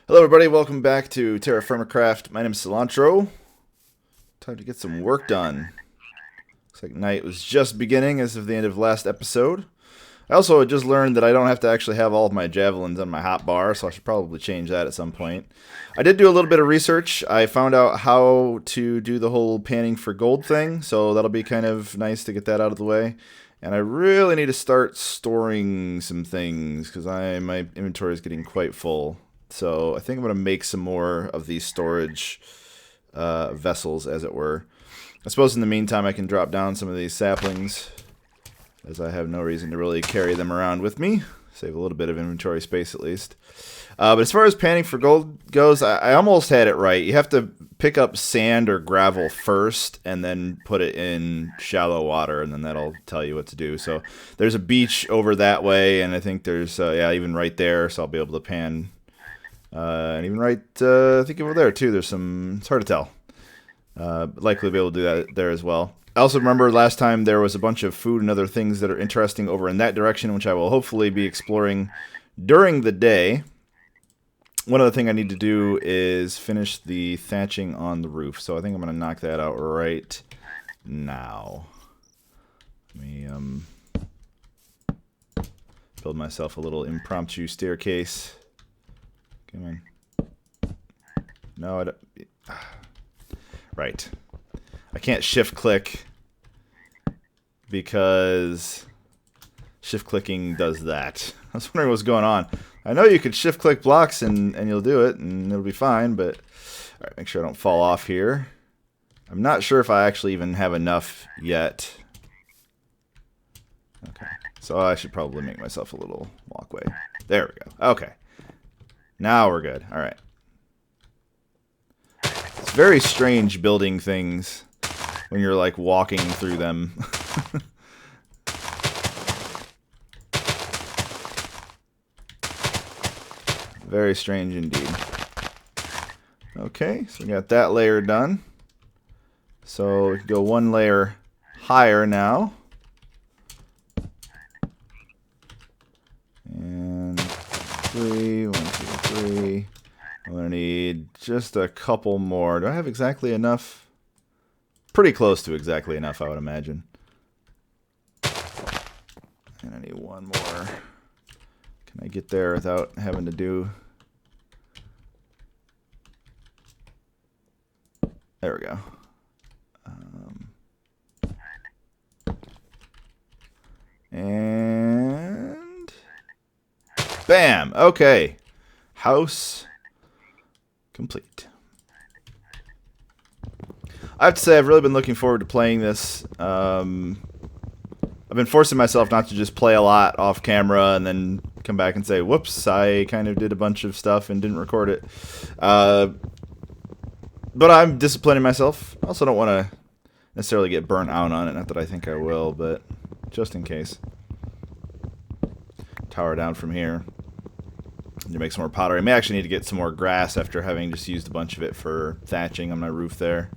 Hello everybody, welcome back to TerraFirmaCraft. My name is Cilantro. Time to get some work done. Looks like night was just beginning as of the end of last episode. I also just learned that I don't have to actually have all of my javelins on my hotbar, so I should probably change that at some point. I did do a little bit of research. I found out how to do the whole panning for gold thing, so that'll be kind of nice to get that out of the way. And I really need to start storing some things because my inventory is getting quite full. So I think I'm going to make some more of these storage vessels, as it were. I suppose in the meantime I can drop down some of these saplings, as I have no reason to really carry them around with me. Save a little bit of inventory space at least. But as far as panning for gold goes, I almost had it right. You have to pick up sand or gravel first and then put it in shallow water, and then that'll tell you what to do. So there's a beach over that way, and I think there's, yeah, even right there, so I'll be able to pan. And even right, I think over there too, there's some, it's hard to tell. Likely be able to do that there as well. I also remember last time there was a bunch of food and other things that are interesting over in that direction, which I will hopefully be exploring during the day. One other thing I need to do is finish the thatching on the roof, so I think I'm going to knock that out right now. Let me build myself a little impromptu staircase. Come on. No, I don't. Right. I can't shift click because shift clicking does that. I was wondering what's going on. I know you could shift click blocks and you'll do it and it'll be fine, but alright, make sure I don't fall off here. I'm not sure if I actually even have enough yet. Okay. So I should probably make myself a little walkway. There we go. Okay. Now we're good. Alright. It's very strange building things when you're like walking through them. Very strange indeed. Okay, so we got that layer done. So we can go one layer higher now. And 3, 1, 2, 3. I'm going to need just a couple more. Do I have exactly enough? Pretty close to exactly enough, I would imagine. And I need one more. Can I get there without having to do... There we go. And... Bam! Okay. House complete. I have to say I've really been looking forward to playing this. I've been forcing myself not to just play a lot off camera and then come back and say, whoops, I kind of did a bunch of stuff and didn't record it. But I'm disciplining myself. I also don't want to necessarily get burnt out on it. Not that I think I will, but just in case. Tower down from here. Need to make some more pottery. I may actually need to get some more grass after having just used a bunch of it for thatching on my roof there.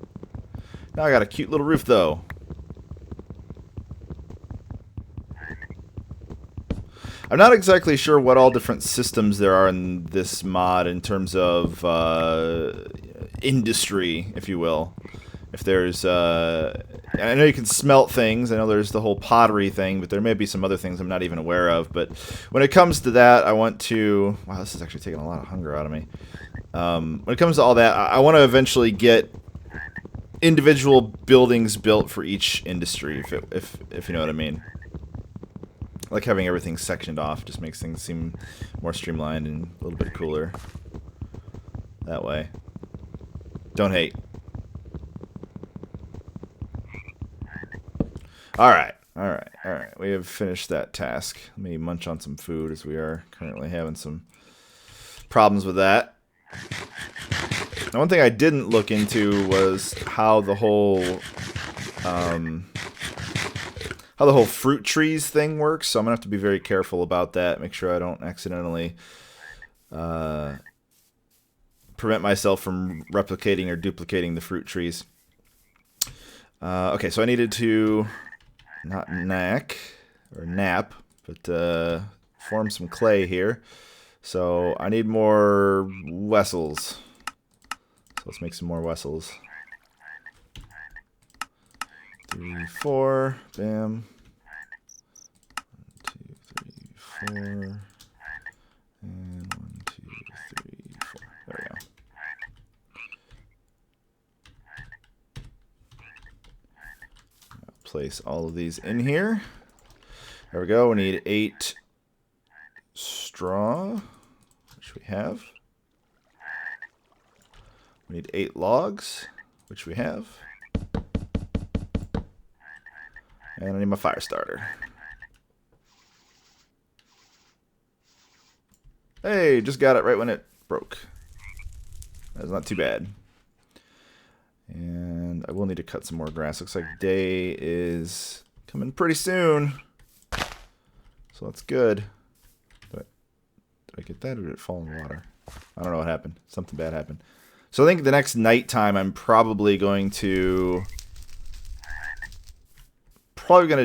Now I got a cute little roof though. I'm not exactly sure what all different systems there are in this mod in terms of industry, if you will. If there's, I know you can smelt things. I know there's the whole pottery thing, but there may be some other things I'm not even aware of. But when it comes to that, I want to... Wow, this is actually taking a lot of hunger out of me. When it comes to all that, I want to eventually get individual buildings built for each industry, if you know what I mean. I like having everything sectioned off. Just makes things seem more streamlined and a little bit cooler. That way. Don't hate. Alright, alright, alright. We have finished that task. Let me munch on some food as we are currently having some problems with that. Now, one thing I didn't look into was how the whole fruit trees thing works, so I'm gonna have to be very careful about that. Make sure I don't accidentally prevent myself from replicating or duplicating the fruit trees. Okay, so I needed to not nap, but form some clay here. So I need more vessels. So let's make some more vessels. 3, 4. Bam. 1, 2, 3, 4. And 1, 2, 3, 4. There we go. I'll place all of these in here. There we go. We need 8 straw, which we have. We need 8 logs, which we have. And I need my fire starter. Hey, just got it right when it broke. That's not too bad. And I will need to cut some more grass. Looks like day is coming pretty soon. So that's good. Did I get that or did it fall in the water? I don't know what happened. Something bad happened. So I think the next nighttime I'm probably going to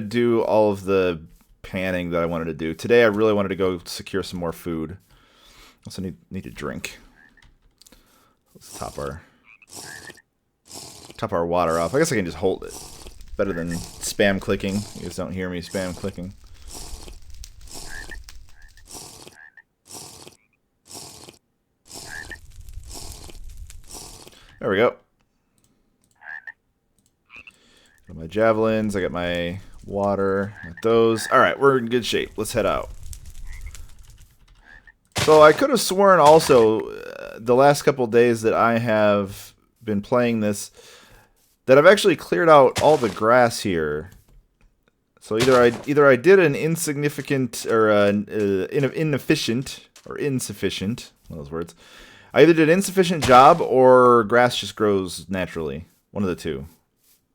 do all of the panning that I wanted to do. Today I really wanted to go secure some more food. Also need to drink. Let's top our water off. I guess I can just hold it. Better than spam clicking. You guys don't hear me spam clicking. There we go. Got my javelins. I got my water. Got those. All right, we're in good shape. Let's head out. So I could have sworn also the last couple of days that I have been playing this that I've actually cleared out all the grass here. So either I did an insignificant or inefficient or insufficient, one of those words. I either did an insufficient job or grass just grows naturally. One of the two.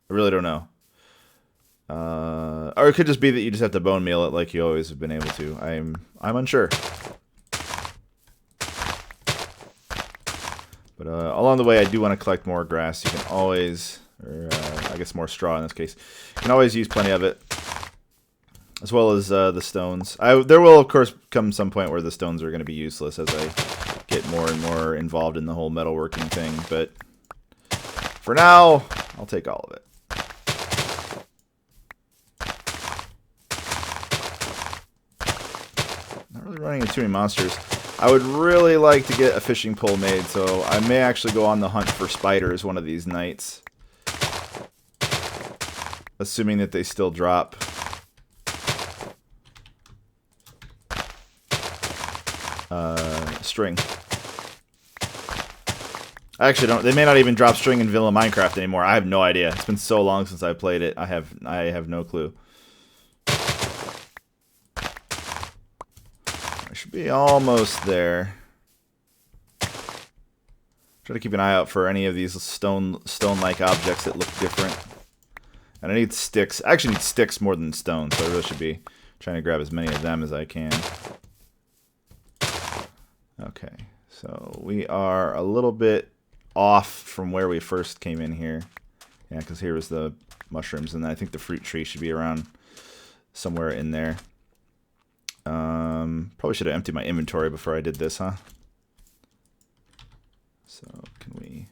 I really don't know. Or it could just be that you just have to bone meal it like you always have been able to. I'm unsure. But along the way, I do want to collect more grass. You can always, or I guess more straw in this case. You can always use plenty of it, as well as the stones. There will, of course, come some point where the stones are going to be useless as I get more and more involved in the whole metalworking thing. But for now, I'll take all of it. Not really running into too many monsters. I would really like to get a fishing pole made, so I may actually go on the hunt for spiders one of these nights. Assuming that they still drop. String. I actually don't. They may not even drop string in vanilla Minecraft anymore. I have no idea. It's been so long since I played it. I have no clue. I should be almost there. Try to keep an eye out for any of these stone-like objects that look different. And I need sticks. I actually need sticks more than stone, so I really should be trying to grab as many of them as I can. Okay, so we are a little bit off from where we first came in here. Yeah, because here was the mushrooms, and I think the fruit tree should be around somewhere in there. Probably should have emptied my inventory before I did this, huh? So, can we...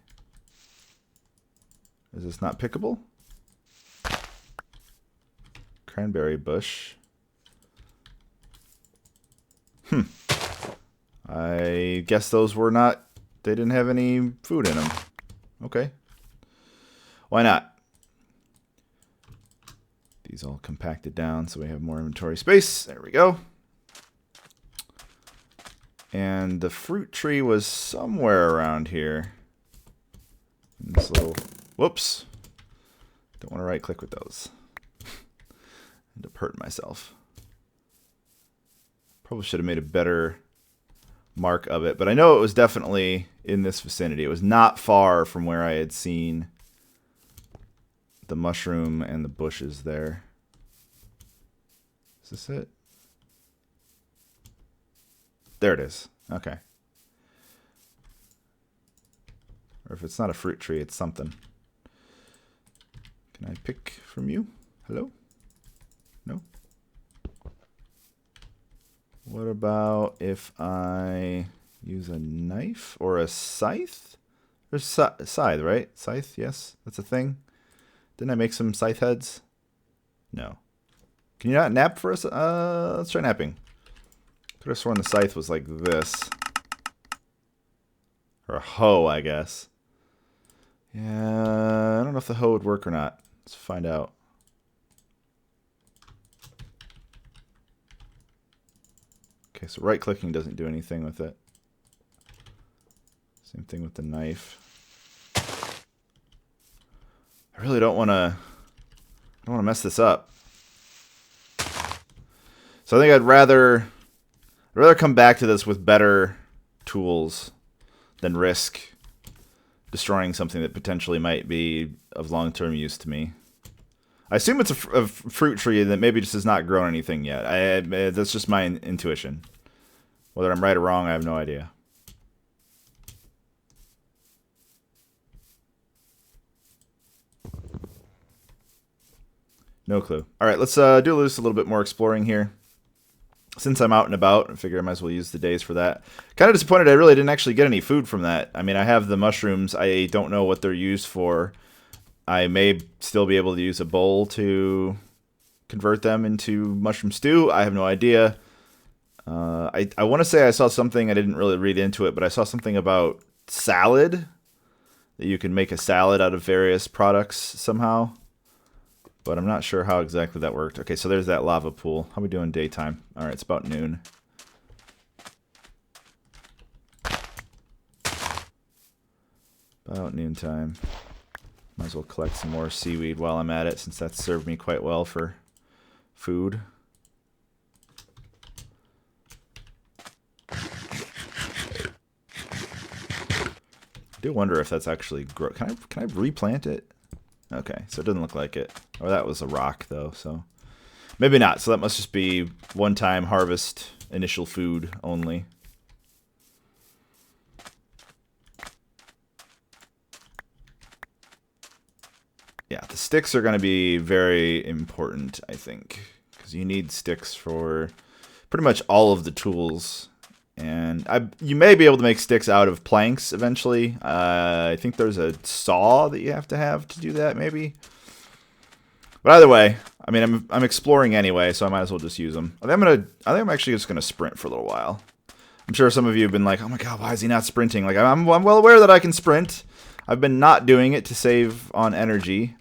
Is this not pickable? Cranberry bush. I guess those were not... They didn't have any food in them. Okay. Why not? These all compacted down so we have more inventory space. There we go. And the fruit tree was somewhere around here. In this little... Whoops. Don't want to right click with those. End up hurting myself. Probably should have made a better mark of it, but I know it was definitely in this vicinity. It was not far from where I had seen the mushroom and the bushes there. Is this it? There it is. Okay. Or if it's not a fruit tree, it's something. Can I pick from you? Hello? No? What about if I use a knife or a scythe? There's scythe, right? Scythe, yes, that's a thing. Didn't I make some scythe heads? No. Can you not nap for us? Let's try napping. Could have sworn the scythe was like this. Or a hoe, I guess. Yeah, I don't know if the hoe would work or not. Let's find out. Okay, so right-clicking doesn't do anything with it. Same thing with the knife. I really don't want to mess this up. So I think I'd rather come back to this with better tools than risk destroying something that potentially might be of long-term use to me. I assume it's a fruit tree that maybe just has not grown anything yet. That's just my intuition. Whether I'm right or wrong, I have no idea. No clue. All right, let's do a little bit more exploring here. Since I'm out and about, I figure I might as well use the days for that. Kind of disappointed I really didn't actually get any food from that. I mean, I have the mushrooms. I don't know what they're used for. I may still be able to use a bowl to convert them into mushroom stew. I have no idea. I want to say I saw something, I didn't really read into it, but I saw something about salad. That you can make a salad out of various products somehow. But I'm not sure how exactly that worked. Okay, so there's that lava pool. How are we doing daytime? Alright, it's about noon. About noontime. Might as well collect some more seaweed while I'm at it, since that's served me quite well for food. I do wonder if that's actually grow. Can I replant it? Okay, so it doesn't look like it. Or that was a rock, though, so... Maybe not, so that must just be one-time harvest, initial food only. Yeah, the sticks are going to be very important, I think. Because you need sticks for pretty much all of the tools. And you may be able to make sticks out of planks eventually. I think there's a saw that you have to do that, maybe. But either way, I mean, I'm exploring anyway, so I might as well just use them. I think I'm actually just gonna sprint for a little while. I'm sure some of you have been like, "Oh my god, why is he not sprinting?" Like, I'm well aware that I can sprint. I've been not doing it to save on energy.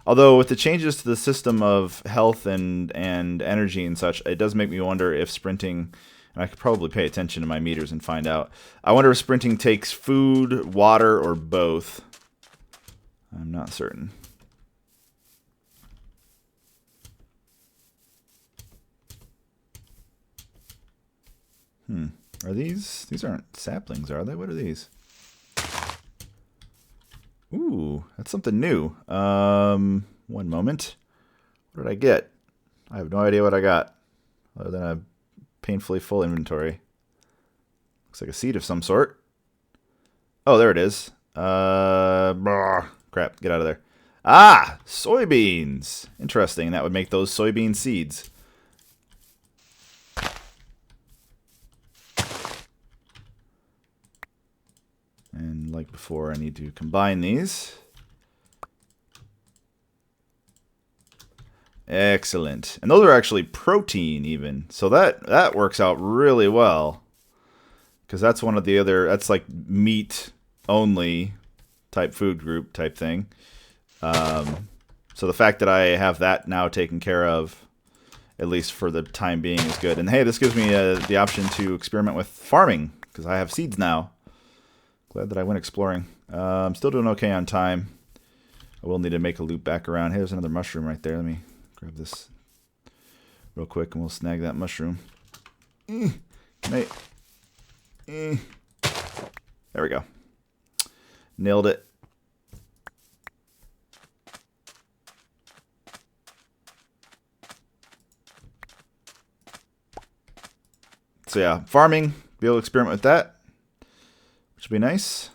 Although with the changes to the system of health and energy and such, it does make me wonder if sprinting. And I could probably pay attention to my meters and find out. I wonder if sprinting takes food, water, or both. I'm not certain. Are these aren't saplings, are they? What are these? Ooh, that's something new. One moment. What did I get? I have no idea what I got. Other than a painfully full inventory. Looks like a seed of some sort. Oh, there it is. Crap, get out of there. Ah, soybeans. Interesting. That would make those soybean seeds. And like before, I need to combine these. Excellent. And those are actually protein even. So that works out really well. Because that's one of the other, that's like meat only type food group type thing. So the fact that I have that now taken care of, at least for the time being, is good. And hey, this gives me the option to experiment with farming, because I have seeds now. Glad that I went exploring. I'm still doing okay on time. I will need to make a loop back around. Hey, there's another mushroom right there. Let me grab this real quick and we'll snag that mushroom. There we go. Nailed it. So yeah, farming, be able to experiment with that, which would be nice.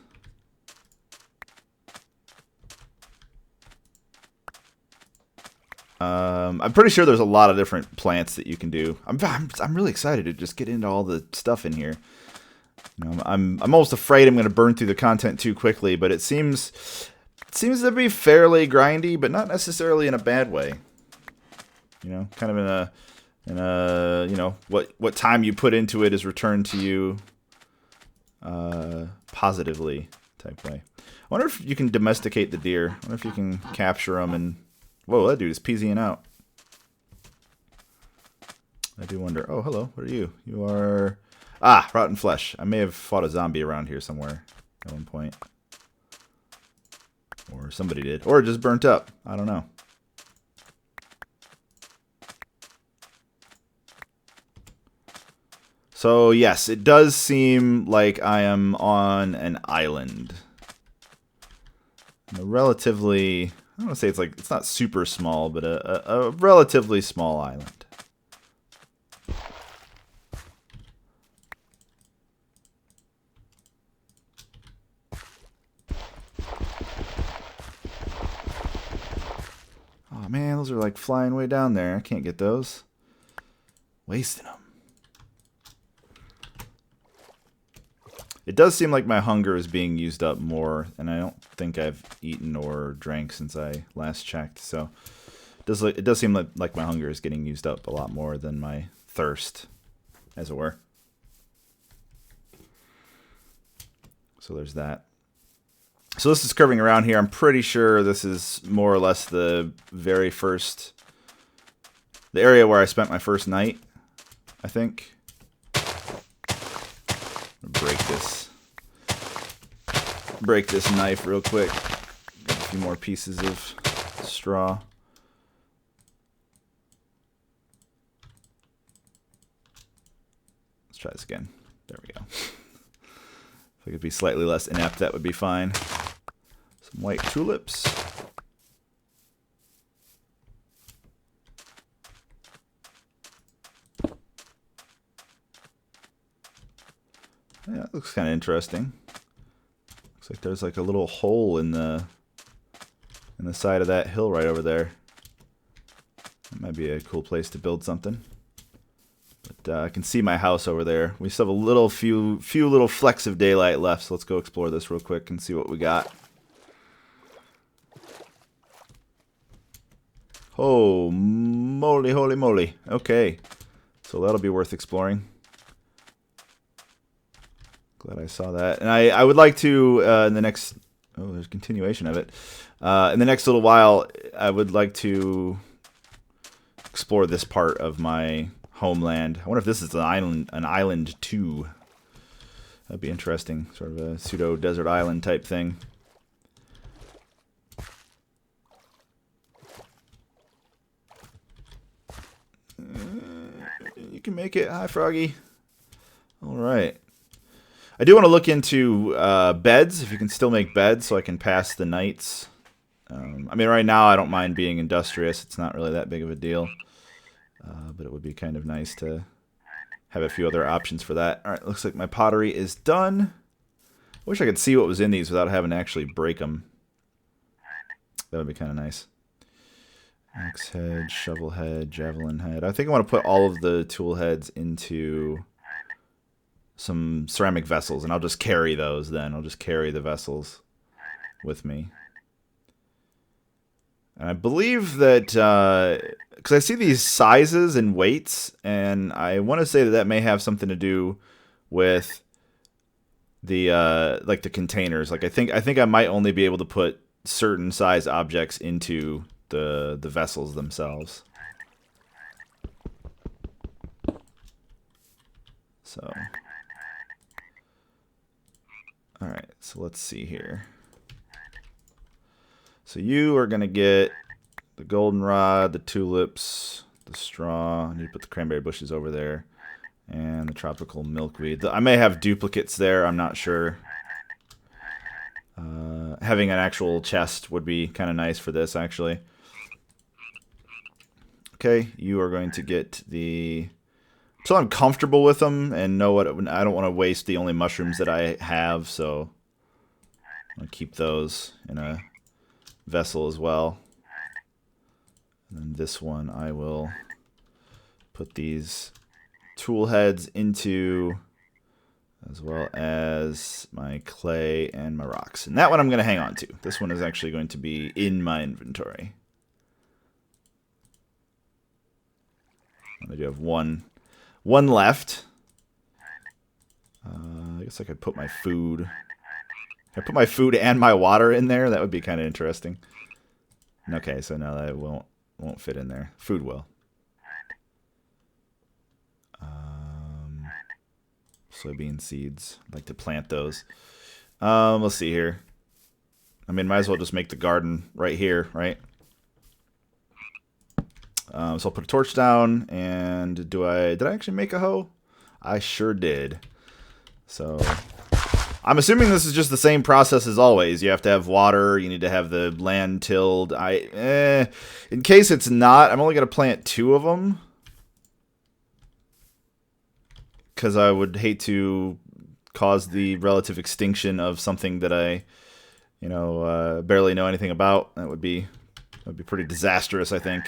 I'm pretty sure there's a lot of different plants that you can do. I'm really excited to just get into all the stuff in here. You know, I'm almost afraid I'm going to burn through the content too quickly, but it seems to be fairly grindy, but not necessarily in a bad way. You know, kind of in a you know, what time you put into it is returned to you positively type way. I wonder if you can domesticate the deer. I wonder if you can capture them and... Whoa, that dude is peasying out. I do wonder... Oh, hello. What are you? You are... Ah, rotten flesh. I may have fought a zombie around here somewhere at one point. Or somebody did. Or it just burnt up. I don't know. So, yes, it does seem like I am on an island. A relatively... I don't want to say it's not super small, but a relatively small island. Oh man, those are like flying way down there. I can't get those. Wasting them. It does seem like my hunger is being used up more, and I don't think I've eaten or drank since I last checked. So it does seem like my hunger is getting used up a lot more than my thirst, as it were. So there's that. So this is curving around here. I'm pretty sure this is more or less the very first... the area where I spent my first night, I think. Break this knife real quick. Got a few more pieces of straw. Let's try this again. There we go. If I could be slightly less inept, that would be fine. Some white tulips. Yeah, that looks kind of interesting. Looks like there's like a little hole in the side of that hill right over there. That might be a cool place to build something. But I can see my house over there. We still have a few little flecks of daylight left, so let's go explore this real quick and see what we got. Oh, moly, holy moly. Okay, so that'll be worth exploring. Glad I saw that. And I would like to, in the next... Oh, there's a continuation of it. In the next little while, I would like to explore this part of my homeland. I wonder if this is an island too. That'd be interesting. Sort of a pseudo-desert island type thing. You can make it. Hi, Froggy. All right. I do want to look into beds, if you can still make beds, so I can pass the nights. I mean, right now I don't mind being industrious. It's not really that big of a deal. But it would be kind of nice to have a few other options for that. All right, looks like my pottery is done. I wish I could see what was in these without having to actually break them. That would be kind of nice. Axe head, shovel head, javelin head. I think I want to put all of the tool heads into some ceramic vessels, and I'll just carry those then. I'll just carry the vessels with me. And I believe that, because I see these sizes and weights, and I want to say that may have something to do with the, like the containers. Like I think I might only be able to put certain size objects into the vessels themselves. So... Alright, so let's see here. So you are going to get the goldenrod, the tulips, the straw. I need to put the cranberry bushes over there. And the tropical milkweed. I may have duplicates there, I'm not sure. Having an actual chest would be kind of nice for this, actually. Okay, you are going to get the... So I'm comfortable with them and know what I don't want to waste the only mushrooms that I have, so I'm going to keep those in a vessel as well. And then this one I will put these tool heads into, as well as my clay and my rocks. And that one I'm going to hang on to. This one is actually going to be in my inventory. I do have one left. I guess I could put my food. Can I put my food and my water in there? That would be kind of interesting. Okay, so no, that won't fit in there. Food will. Soybean seeds. I'd like to plant those. Let's see here. I mean, might as well just make the garden right here, right? So I'll put a torch down, and did I actually make a hoe? I sure did. So I'm assuming this is just the same process as always. You have to have water, you need to have the land tilled. In case it's not, I'm only going to plant 2 of them, because I would hate to cause the relative extinction of something that I, barely know anything about. That would be pretty disastrous, I think.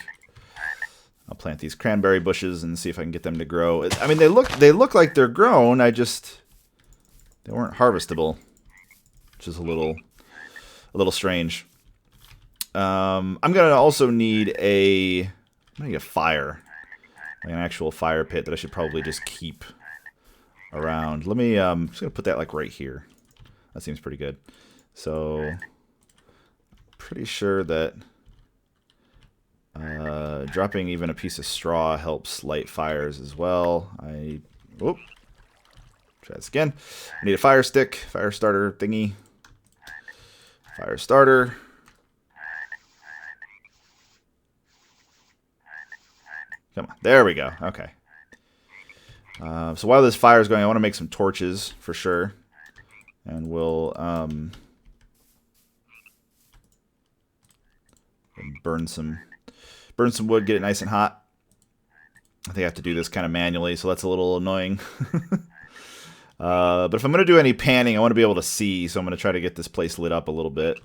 I'll plant these cranberry bushes and see if I can get them to grow. I mean, they look like they're grown. They weren't harvestable, which is a little strange. I'm gonna also need a fire, like an actual fire pit that I should probably just keep around. Let me just gonna put that like right here. That seems pretty good. So pretty sure that dropping even a piece of straw helps light fires as well. Try this again. I need a fire stick, fire starter thingy. Fire starter. Come on, there we go. Okay. So while this fire is going, I want to make some torches for sure, and we'll burn some wood, get it nice and hot. I think I have to do this kind of manually, so that's a little annoying. But if I'm going to do any panning, I want to be able to see, so I'm going to try to get this place lit up a little bit.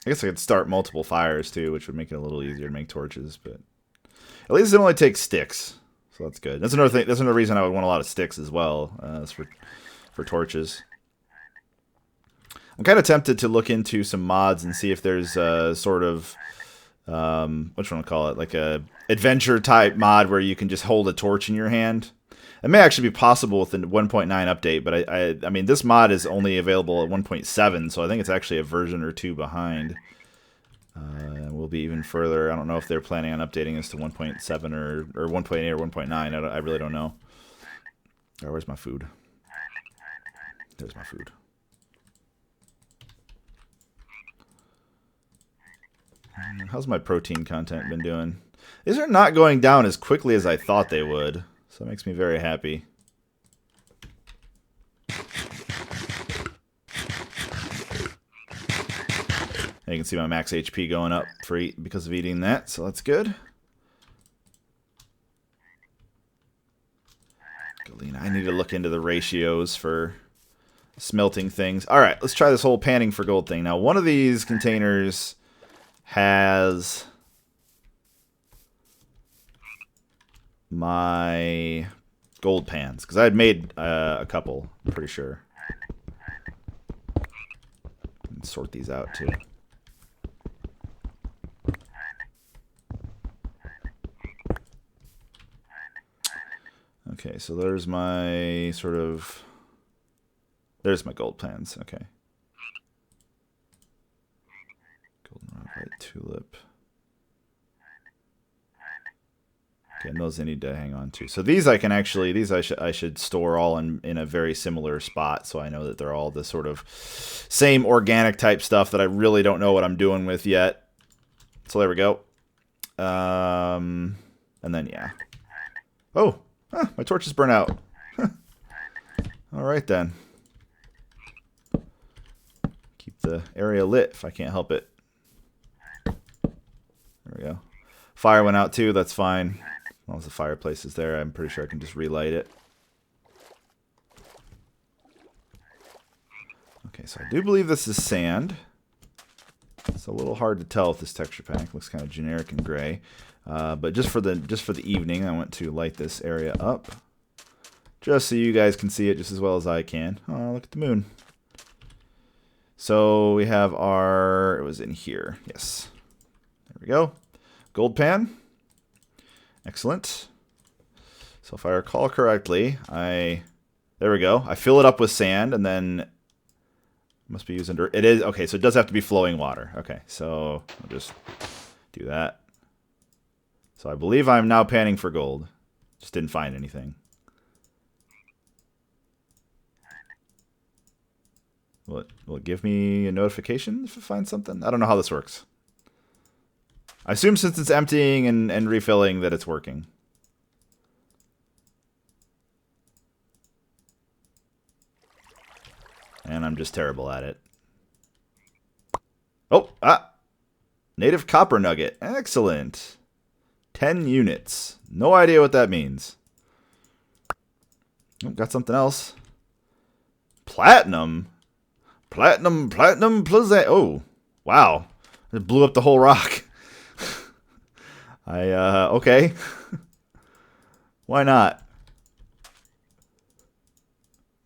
I guess I could start multiple fires too, which would make it a little easier to make torches, but at least it only takes sticks, so that's good. That's another thing. That's another reason I would want a lot of sticks as well, for torches. I'm kind of tempted to look into some mods and see if there's a sort of what you want to call it, like a adventure type mod where you can just hold a torch in your hand. It may actually be possible with the 1.9 update, but I mean, this mod is only available at 1.7, so I think it's actually a version or 2 behind. We'll be even further. I don't know if they're planning on updating this to 1.7 or 1.8 or 1.9. I really don't know. Oh, where's my food? There's my food. How's my protein content been doing? These are not going down as quickly as I thought they would, so that makes me very happy. And you can see my max HP going up because of eating that, so that's good. I need to look into the ratios for smelting things. All right, let's try this whole panning for gold thing. Now, one of these containers has my gold pans, because I had made a couple, I'm pretty sure. Let's sort these out too. Okay, so there's my there's my gold pans. Okay. Goldenrod, white tulip. Okay, and those I need to hang on to. So these I can actually, I should store all in a very similar spot, so I know that they're all the sort of same organic type stuff that I really don't know what I'm doing with yet. So there we go. And then yeah. Oh, my torches burn out. All right then. Keep the area lit if I can't help it. There we go. Fire went out too, that's fine. As long as the fireplace is there, I'm pretty sure I can just relight it. Okay, so I do believe this is sand. It's a little hard to tell with this texture pack. It looks kind of generic and gray. But just for the evening, I want to light this area up, just so you guys can see it just as well as I can. Oh, look at the moon. So we have our, it was in here. Yes. There we go. Gold pan. Excellent. So if I recall correctly, there we go. I fill it up with sand and then must be using dirt. It is, okay, so it does have to be flowing water. Okay, so I'll just do that. So I believe I'm now panning for gold. Just didn't find anything. Will it give me a notification if it finds something? I don't know how this works. I assume since it's emptying and refilling that it's working. And I'm just terrible at it. Oh, native copper nugget. Excellent. 10 units. No idea what that means. Oh, got something else. Platinum. Platinum plus that. Oh, wow. It blew up the whole rock. Okay. Why not?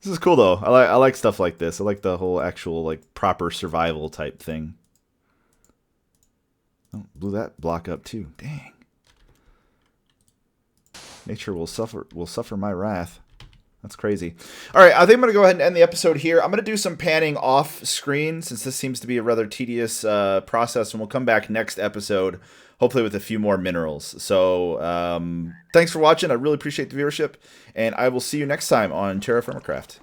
This is cool though. I like stuff like this. I like the whole actual like proper survival type thing. Oh, blew that block up too. Dang. Nature will suffer my wrath. That's crazy. All right, I think I'm going to go ahead and end the episode here. I'm going to do some panning off screen since this seems to be a rather tedious process, and we'll come back next episode, hopefully with a few more minerals. So thanks for watching. I really appreciate the viewership, and I will see you next time on TerraFirmaCraft.